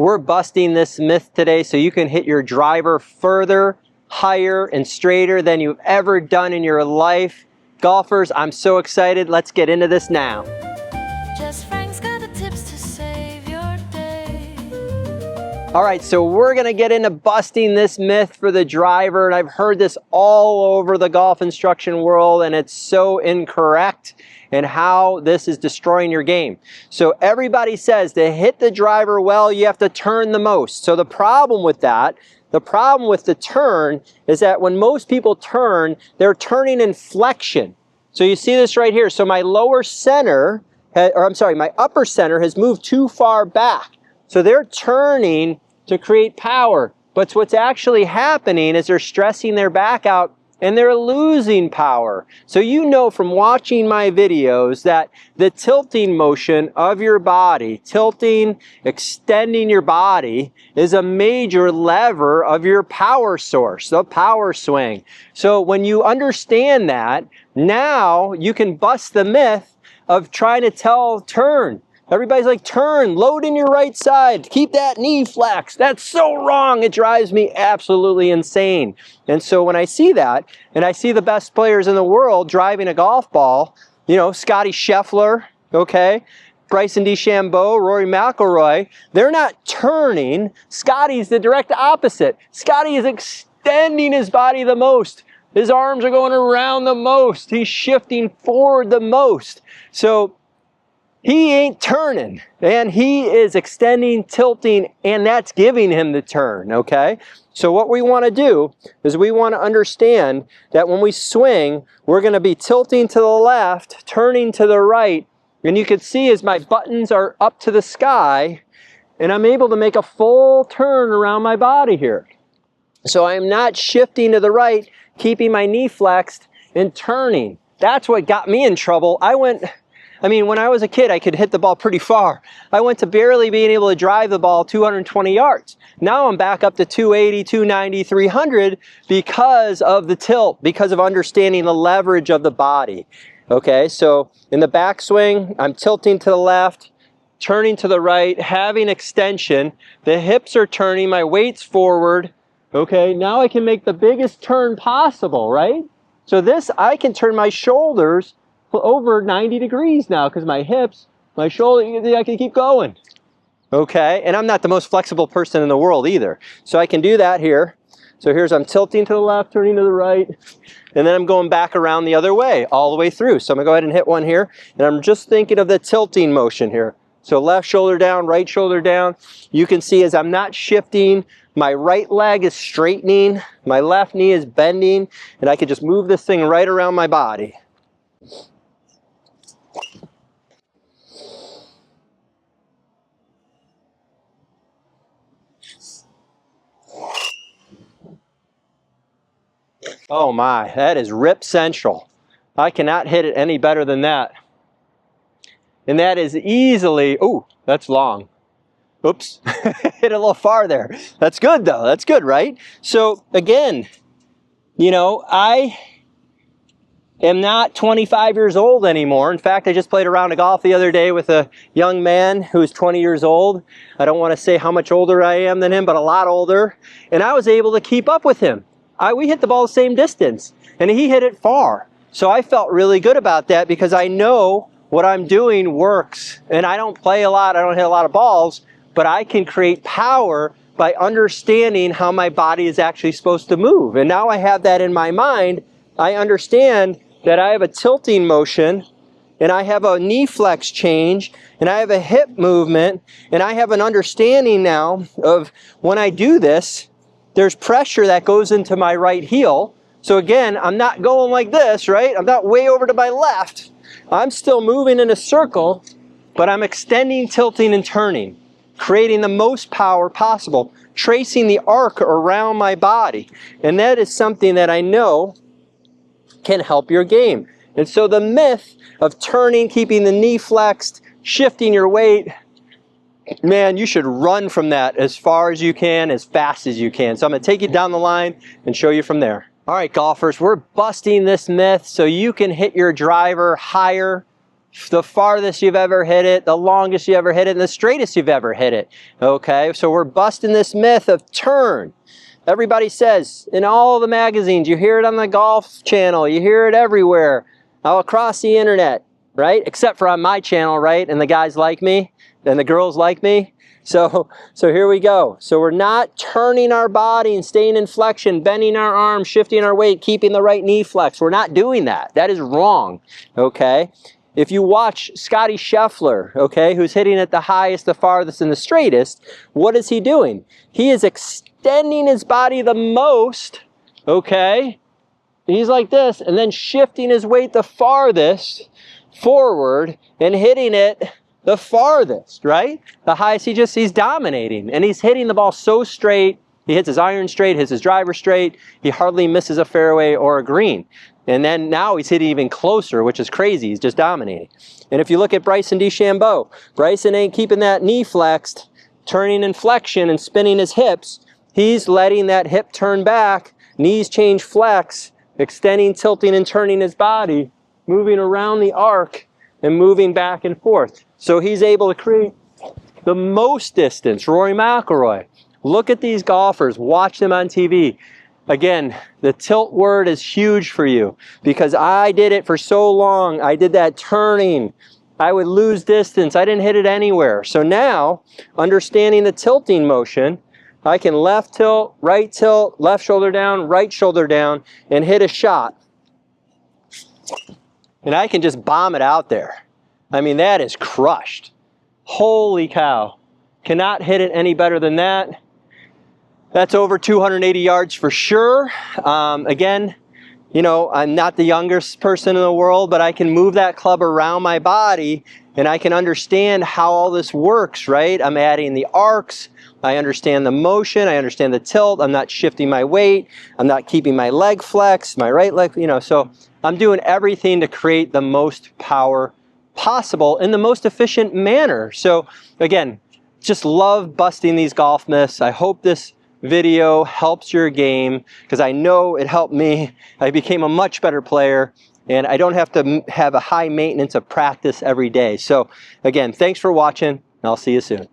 we're busting this myth today so you can hit your driver further, higher, and straighter than you've ever done in your life. Golfers, I'm so excited. Let's get into this now. Jess Frank's got the tips to save your day. All right, so we're gonna get into busting this myth for the driver, and I've heard this all over the golf instruction world, and it's so incorrect and how this is destroying your game. So everybody says to hit the driver well, you have to turn the most. So the problem with that, the problem with the turn is that when most people turn, they're turning in flexion. So you see this right here. So my lower center, my upper center has moved too far back. So they're turning to create power. But what's actually happening is they're stressing their back out and they're losing power. So you know from watching my videos that the tilting motion of your body, tilting, extending your body, is a major lever of your power source, the power swing. So when you understand that, now you can bust the myth of trying to tell turn. Everybody's like, turn, load in your right side, keep that knee flexed. That's so wrong. It drives me absolutely insane. And so when I see that, and I see the best players in the world driving a golf ball, you know, Scotty Scheffler, okay, Bryson DeChambeau, Rory McIlroy, they're not turning. Scotty's the direct opposite. Scotty is extending his body the most. His arms are going around the most. He's shifting forward the most. So he ain't turning, and he is extending, tilting, and that's giving him the turn, okay? So what we want to do is we want to understand that when we swing, we're going to be tilting to the left, turning to the right, and you can see as my buttons are up to the sky, and I'm able to make a full turn around my body here. So I'm not shifting to the right, keeping my knee flexed, and turning. That's what got me in trouble. When I was a kid, I could hit the ball pretty far. I went to barely being able to drive the ball 220 yards. Now I'm back up to 280, 290, 300 because of the tilt, because of understanding the leverage of the body. Okay, so in the backswing, I'm tilting to the left, turning to the right, having extension. The hips are turning, my weight's forward. Okay, now I can make the biggest turn possible, right? So this, I can turn my shoulders over 90 degrees now because my hips, my shoulder, I can keep going. Okay, and I'm not the most flexible person in the world either. So I can do that here. So here's, I'm tilting to the left, turning to the right, and then I'm going back around the other way, all the way through. So I'm gonna go ahead and hit one here, and I'm just thinking of the tilting motion here. So left shoulder down, right shoulder down. You can see as I'm not shifting, my right leg is straightening, my left knee is bending, and I can just move this thing right around my body. Oh my, that is rip central. I cannot hit it any better than that. And that is easily, ooh, that's long. Oops, hit it a little farther. That's good though, that's good, right? So again, you know, I am not 25 years old anymore. In fact, I just played a round of golf the other day with a young man who's 20 years old. I don't want to say how much older I am than him, but a lot older. And I was able to keep up with him. We hit the ball the same distance, and he hit it far. So I felt really good about that because I know what I'm doing works. And I don't play a lot, I don't hit a lot of balls, but I can create power by understanding how my body is actually supposed to move. And now I have that in my mind. I understand that I have a tilting motion, and I have a knee flex change, and I have a hip movement, and I have an understanding now of when I do this, there's pressure that goes into my right heel. So again, I'm not going like this, right? I'm not way over to my left. I'm still moving in a circle, but I'm extending, tilting, and turning, creating the most power possible, tracing the arc around my body. And that is something that I know can help your game. And so the myth of turning, keeping the knee flexed, shifting your weight, man, you should run from that as far as you can, as fast as you can. So I'm going to take you down the line and show you from there. All right, golfers, we're busting this myth so you can hit your driver higher, the farthest you've ever hit it, the longest you ever hit it, and the straightest you've ever hit it. Okay, so we're busting this myth of turn. Everybody says in all the magazines, you hear it on the Golf Channel, you hear it everywhere, all across the internet, right? Except for on my channel, right? And the guys like me, and the girls like me. So here we go. So we're not turning our body and staying in flexion, bending our arms, shifting our weight, keeping the right knee flexed. We're not doing that. That is wrong, okay? If you watch Scotty Scheffler, okay, who's hitting it the highest, the farthest, and the straightest, what is he doing? He is extending his body the most, okay? He's like this, and then shifting his weight the farthest forward and hitting it the farthest, right? The highest, he's dominating, and he's hitting the ball so straight. He hits his iron straight, hits his driver straight. He hardly misses a fairway or a green. And then now he's hitting even closer, which is crazy. He's just dominating. And if you look at Bryson DeChambeau, Bryson ain't keeping that knee flexed, turning in flexion and spinning his hips. He's letting that hip turn back, knees change flex, extending, tilting, and turning his body, moving around the arc and moving back and forth. So he's able to create the most distance. Rory McIlroy. Look at these golfers. Watch them on TV. Again, the tilt word is huge for you because I did it for so long. I did that turning. I would lose distance. I didn't hit it anywhere. So now, understanding the tilting motion, I can left tilt, left shoulder down, right shoulder down, and hit a shot. And I can just bomb it out there. I mean, that is crushed. Holy cow. Cannot hit it any better than that. That's over 280 yards for sure. Again, you know, I'm not the youngest person in the world, but I can move that club around my body and I can understand how all this works, right? I'm adding the arcs. I understand the motion. I understand the tilt. I'm not shifting my weight. I'm not keeping my leg flexed, my right leg, you know, so I'm doing everything to create the most power possible in the most efficient manner. So again, just love busting these golf myths. I hope this video helps your game because I know it helped me. I became a much better player and I don't have to have a high maintenance of practice every day. So again, thanks for watching and I'll see you soon.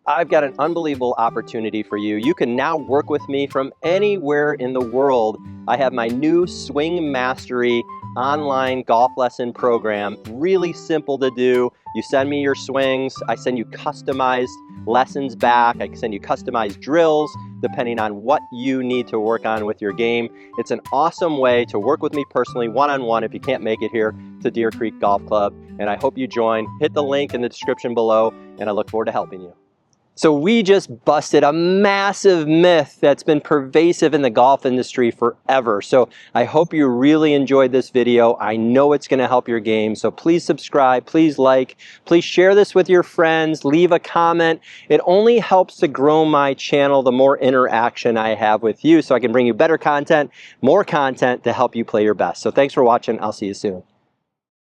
I've got an unbelievable opportunity for you. You can now work with me from anywhere in the world. I have my new Swing Mastery online golf lesson program. Really simple to do. You send me your swings. I send you customized lessons back. I can send you customized drills depending on what you need to work on with your game. It's an awesome way to work with me personally, one-on-one, if you can't make it here to Deer Creek Golf Club. And I hope you join. Hit the link in the description below, and I look forward to helping you. So we just busted a massive myth that's been pervasive in the golf industry forever. So I hope you really enjoyed this video. I know it's going to help your game. So please subscribe, please like, please share this with your friends, leave a comment. It only helps to grow my channel the more interaction I have with you so I can bring you better content, more content to help you play your best. So thanks for watching. I'll see you soon.